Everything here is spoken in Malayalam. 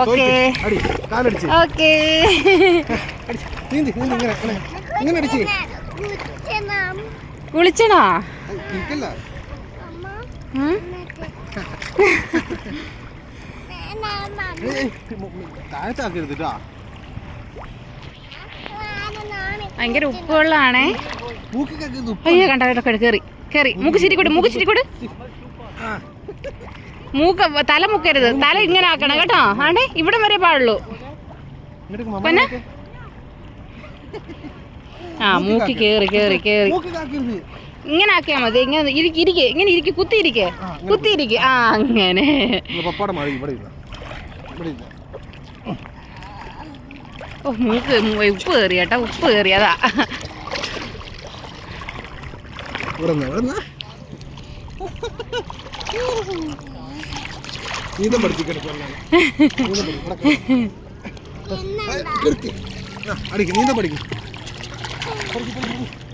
Okay okay. കുളിച്ചണോ? ഭയങ്കര ഉപ്പ് വെള്ളാണേ. അയ്യോ കണ്ട കേറി കേറി. മൂക്ക് ചിരിക്കൂട്, മൂക്ക് ചിരിക്കൂട്. മൂക്ക് തല മുക്കരുത്, തല ഇങ്ങനെ ആക്കണം കേട്ടോ. ആണ്ടേ ഇവിടെ വരെ പാടുള്ളൂ. പിന്നെ ആ മൂക്കി കേറി കേറി കേറി ഇങ്ങനെ ആക്കിയാ മതി. ഇങ്ങനെ ഇരിക്കെ, ഇങ്ങനെ ഇരിക്കെ, കുത്തിയിരിക്കെ കുത്തിയിരിക്കെ. ആ അങ്ങനെ. ഓ മൂക്ക് ഉപ്പ് കയറി കേട്ടോ, ഉപ്പ് കയറിയതാ. നീന്തം പഠിക്കും.